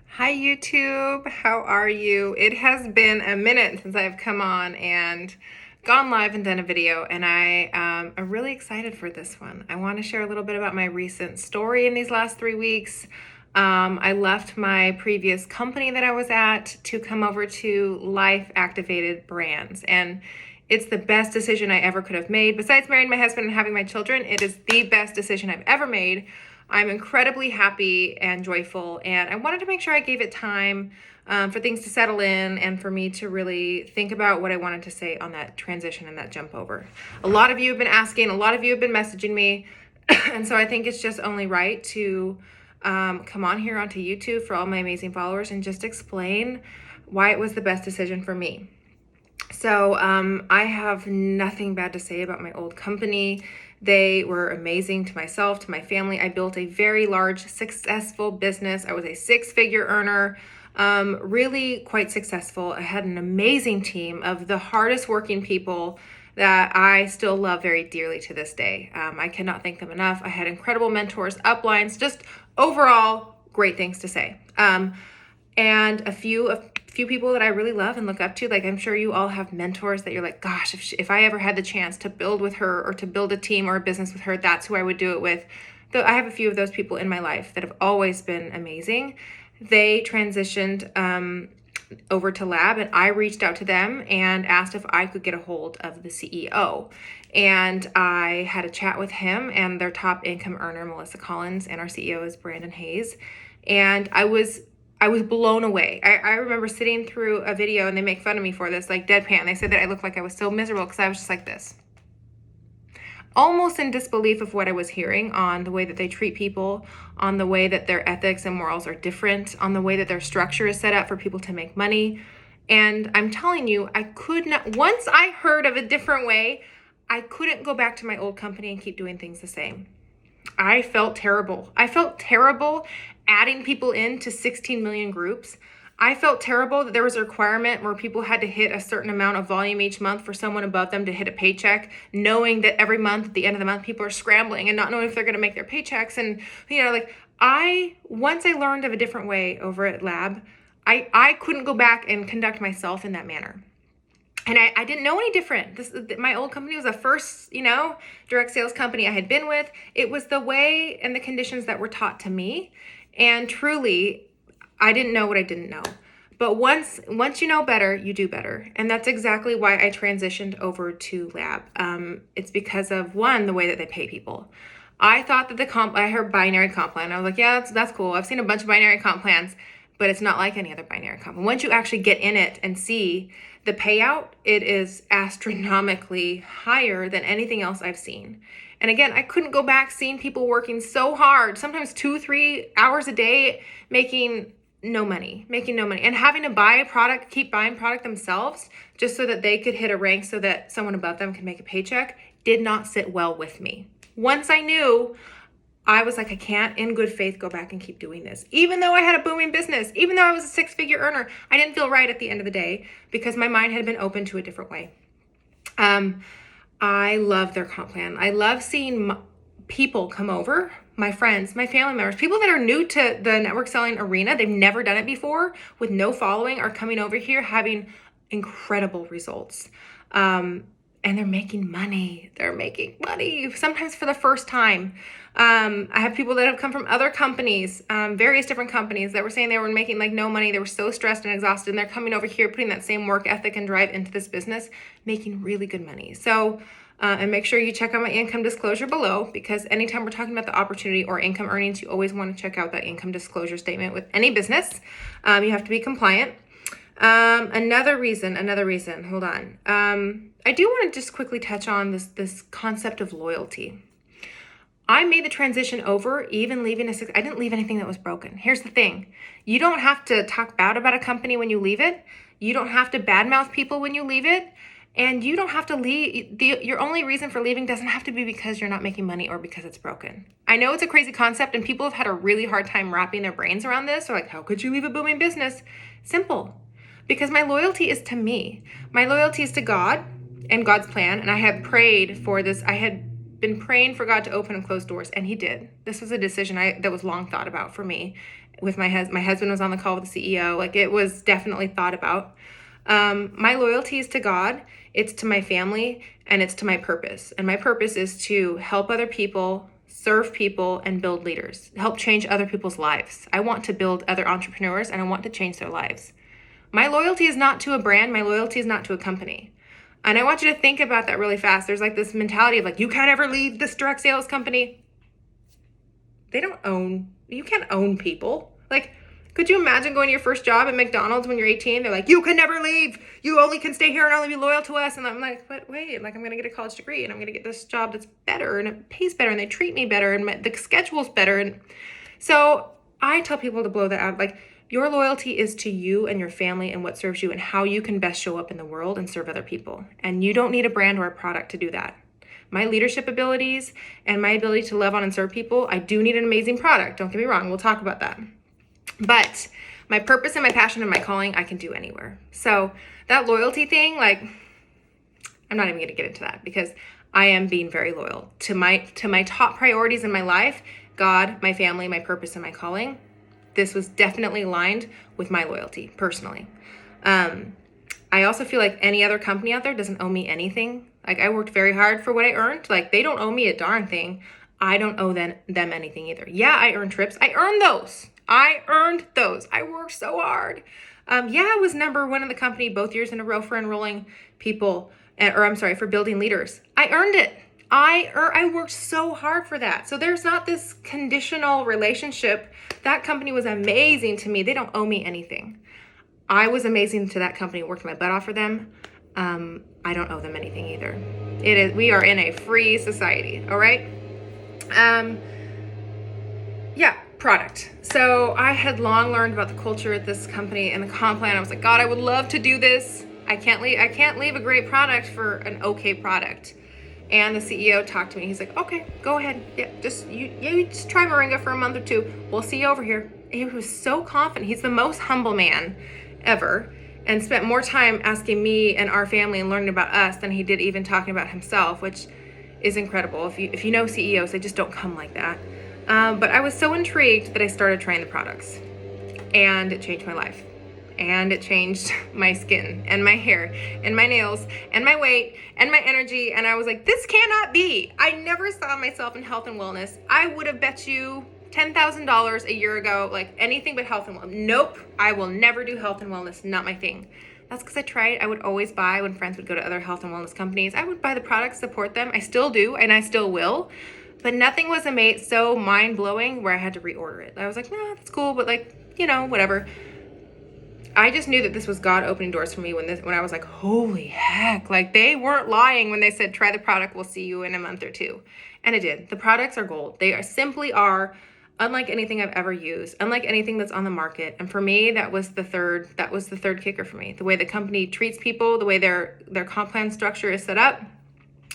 Hi YouTube, how are you? It has been a minute since I've come on and gone live and done a video, and I am really excited for this one. I want to share a little bit about my recent story in these last 3 weeks. I left my previous company that I was at to come over to Life Activated Brands, and it's the best decision I ever could have made. Besides marrying my husband and having my children, it is the best decision I've ever made. I'm incredibly happy and joyful, and I wanted to make sure I gave it time for things to settle in and for me to really think about what I wanted to say on that transition and that jump over. A lot of you have been asking, a lot of you have been messaging me, and so I think it's just only right to come on here onto YouTube for all my amazing followers and just explain why it was the best decision for me. So I have nothing bad to say about my old company. They were amazing to myself, to my family. I built a very large, successful business. I was a six-figure earner, really quite successful. I had an amazing team of the hardest working people that I still love very dearly to this day. I cannot thank them enough. I had incredible mentors, uplines, just overall great things to say. And a few people that I really love and look up to. Like, I'm sure you all have mentors that you're like, gosh, if I ever had the chance to build with her or to build a team or a business with her, that's who I would do it with. Though I have a few of those people in my life that have always been amazing. They transitioned over to L.A.B, and I reached out to them and asked if I could get a hold of the CEO. And I had a chat with him and their top income earner, Melissa Collins, and our CEO is Brandon Hayes. And I was blown away. I remember sitting through a video, and they make fun of me for this, like deadpan. They said that I looked like I was so miserable because I was just like this. Almost in disbelief of what I was hearing on the way that they treat people, on the way that their ethics and morals are different, on the way that their structure is set up for people to make money. And I'm telling you, I could not, once I heard of a different way, I couldn't go back to my old company and keep doing things the same. I felt terrible. I felt terrible adding people into 16 million groups. I felt terrible that there was a requirement where people had to hit a certain amount of volume each month for someone above them to hit a paycheck, knowing that every month, at the end of the month, people are scrambling and not knowing if they're going to make their paychecks. And, once I learned of a different way over at L.A.B, I couldn't go back and conduct myself in that manner. And I didn't know any different. My old company was the first, direct sales company I had been with. It was the way and the conditions that were taught to me. And truly, I didn't know what I didn't know. But once you know better, you do better. And that's exactly why I transitioned over to L.A.B. It's because of, one, the way that they pay people. I thought that I heard binary comp plan. I was like, yeah, that's cool. I've seen a bunch of binary comp plans, but it's not like any other binary comp. And once you actually get in it and see the payout, it is astronomically higher than anything else I've seen. And again, I couldn't go back seeing people working so hard, sometimes 2-3 hours a day, making no money, and having to buy a product, keep buying product themselves just so that they could hit a rank so that someone above them could make a paycheck, did not sit well with me. Once I knew, I was like, I can't in good faith go back and keep doing this. Even though I had a booming business, even though I was a six-figure earner, I didn't feel right at the end of the day because my mind had been open to a different way. I love their comp plan. I love seeing people come over, my friends, my family members, people that are new to the network selling arena. They've never done it before with no following are coming over here having incredible results. And they're making money. They're making money, sometimes for the first time. I have people that have come from other companies, various different companies that were saying they were making like no money. They were so stressed and exhausted, and they're coming over here, putting that same work ethic and drive into this business, making really good money. So, and make sure you check out my income disclosure below, because anytime we're talking about the opportunity or income earnings, you always want to check out that income disclosure statement with any business. You have to be compliant. Another reason, hold on. I do want to just quickly touch on this concept of loyalty. I made the transition over, even leaving I didn't leave anything that was broken. Here's the thing. You don't have to talk bad about a company when you leave it. You don't have to badmouth people when you leave it. And you don't have to leave. Your only reason for leaving doesn't have to be because you're not making money or because it's broken. I know it's a crazy concept, and people have had a really hard time wrapping their brains around this. They're like, how could you leave a booming business? Simple. Because my loyalty is to me. My loyalty is to God and God's plan. And I had prayed for this. I had been praying for God to open and close doors, and he did. This was a decision that was long thought about for me. with my husband. My husband was on the call with the CEO. Like, it was definitely thought about. My loyalty is to God, it's to my family, and it's to my purpose. And my purpose is to help other people, serve people, and build leaders, help change other people's lives. I want to build other entrepreneurs, and I want to change their lives. My loyalty is not to a brand. My loyalty is not to a company. And I want you to think about that really fast. There's like this mentality of like, you can't ever leave this direct sales company. You can't own people. Like, could you imagine going to your first job at McDonald's when you're 18? They're like, you can never leave. You only can stay here and only be loyal to us. And I'm like, but wait, like, I'm going to get a college degree and I'm going to get this job that's better and it pays better and they treat me better and the schedule's better. And so I tell people to blow that out. Like, your loyalty is to you and your family and what serves you and how you can best show up in the world and serve other people. And you don't need a brand or a product to do that. My leadership abilities and my ability to love on and serve people, I do need an amazing product. Don't get me wrong. We'll talk about that. But my purpose and my passion and my calling, I can do anywhere. So that loyalty thing, like, I'm not even going to get into that because I am being very loyal to my top priorities in my life: God, my family, my purpose, and my calling. This was definitely aligned with my loyalty personally. I also feel like any other company out there doesn't owe me anything. Like, I worked very hard for what I earned. Like, they don't owe me a darn thing. I don't owe them anything either. Yeah, I earned trips. I earned those. I worked so hard. I was number one in the company both years in a row for enrolling people, for building leaders. I earned it. I worked so hard for that. So there's not this conditional relationship. That company was amazing to me. They don't owe me anything. I was amazing to that company, worked my butt off for them. I don't owe them anything either. We are in a free society, all right? Product. So I had long learned about the culture at this company and the comp plan. I was like, God, I would love to do this. I can't leave a great product for an okay product. And the CEO talked to me. He's like, okay, go ahead. Yeah, you just try Moringa for a month or two. We'll see you over here. He was so confident. He's the most humble man ever, and spent more time asking me and our family and learning about us than he did even talking about himself, which is incredible. If you know CEOs, they just don't come like that. But I was so intrigued that I started trying the products, and it changed my life. And it changed my skin and my hair and my nails and my weight and my energy. And I was like, this cannot be. I never saw myself in health and wellness. I would have bet you $10,000 a year ago, like anything but health and wellness. Nope, I will never do health and wellness. Not my thing. That's because I tried. I would always buy when friends would go to other health and wellness companies. I would buy the products, support them. I still do, and I still will. But nothing was so mind-blowing where I had to reorder it. I was like, nah, that's cool, but whatever. I just knew that this was God opening doors for me when I was like, holy heck, like, they weren't lying when they said, try the product, we'll see you in a month or two. And it did. The products are gold. They simply are unlike anything I've ever used, unlike anything that's on the market. And for me, that was the third kicker for me. The way the company treats people, the way their comp plan structure is set up,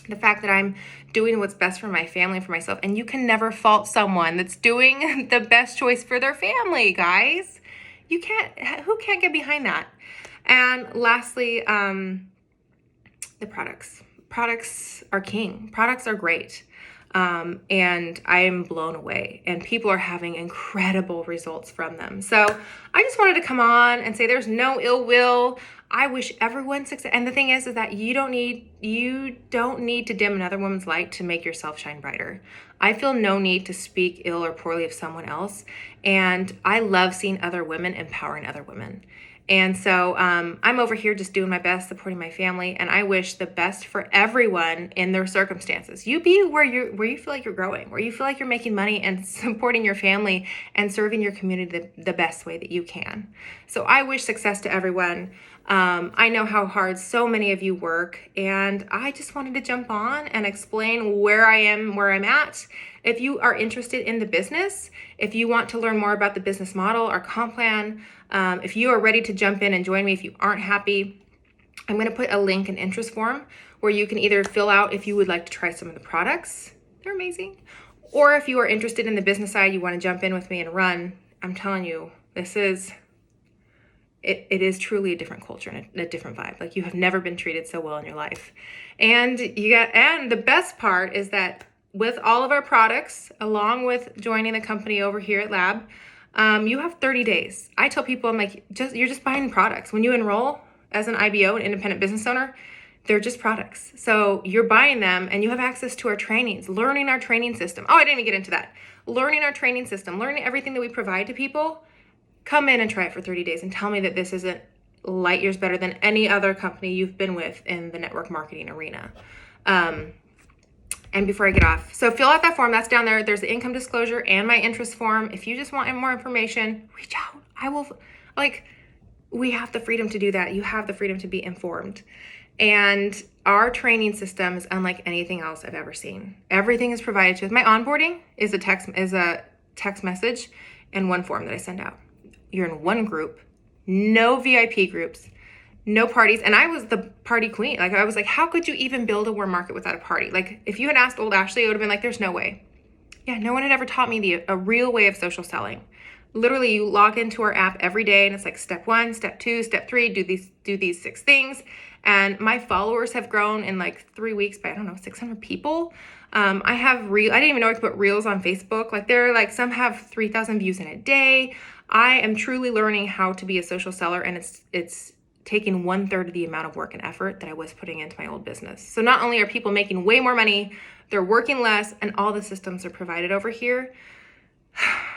the fact that I'm doing what's best for my family and for myself. And you can never fault someone that's doing the best choice for their family, guys. Who can't get behind that? And lastly, the products. Products are king. Products are great. And I am blown away, and people are having incredible results from them. So I just wanted to come on and say there's no ill will. I wish everyone success. And the thing is that you don't need to dim another woman's light to make yourself shine brighter. I feel no need to speak ill or poorly of someone else. And I love seeing other women empowering other women. And so I'm over here just doing my best, supporting my family, and I wish the best for everyone in their circumstances. You be where you feel like you're growing, where you feel like you're making money and supporting your family and serving your community the best way that you can. So I wish success to everyone. I know how hard so many of you work, and I just wanted to jump on and explain where I'm at. If you are interested in the business, if you want to learn more about the business model, our comp plan, if you are ready to jump in and join me, if you aren't happy, I'm going to put a link and interest form where you can either fill out if you would like to try some of the products. They're amazing. Or if you are interested in the business side, you want to jump in with me and run. I'm telling you, it is truly a different culture and a different vibe. Like, you have never been treated so well in your life. And the best part is that with all of our products, along with joining the company over here at L.A.B, You have 30 days. I tell people, I'm like, you're just buying products. When you enroll as an IBO, an independent business owner, they're just products. So you're buying them and you have access to our trainings, learning our training system. Oh, I didn't even get into that. Learning our training system, learning everything that we provide to people. Come in and try it for 30 days and tell me that this isn't light years better than any other company you've been with in the network marketing arena. And before I get off, so fill out that form. That's down there. There's the income disclosure and my interest form. If you just want more information, reach out. I will, we have the freedom to do that. You have the freedom to be informed. And our training system is unlike anything else I've ever seen. Everything is provided to us. My onboarding is a text message and one form that I send out. You're in one group, no VIP groups, no parties. And I was the party queen. I was like, how could you even build a warm market without a party? If you had asked old Ashley, it would have been like, there's no way. Yeah, no one had ever taught me a real way of social selling. Literally, you log into our app every day and it's like step 1, step 2, step 3, do these 6 things. And my followers have grown in 3 weeks by, 600 people. I didn't even know I could put reels on Facebook. Some have 3,000 views in a day. I am truly learning how to be a social seller, and it's taking 1/3 of the amount of work and effort that I was putting into my old business. So not only are people making way more money, they're working less, and all the systems are provided over here.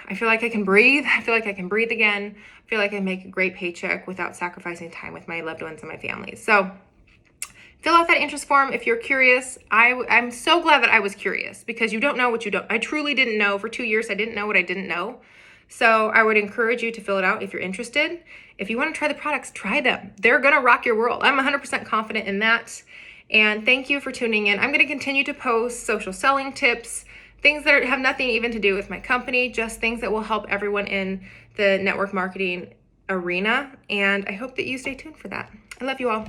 I feel like I can breathe. I feel like I can breathe again. I feel like I make a great paycheck without sacrificing time with my loved ones and my family. So fill out that interest form if you're curious. I'm so glad that I was curious, because you don't know what you don't. I truly didn't know. For 2 years, I didn't know what I didn't know. So I would encourage you to fill it out if you're interested. If you want to try the products, try them. They're going to rock your world. I'm 100% confident in that. And thank you for tuning in. I'm going to continue to post social selling tips, things that have nothing even to do with my company, just things that will help everyone in the network marketing arena. And I hope that you stay tuned for that. I love you all.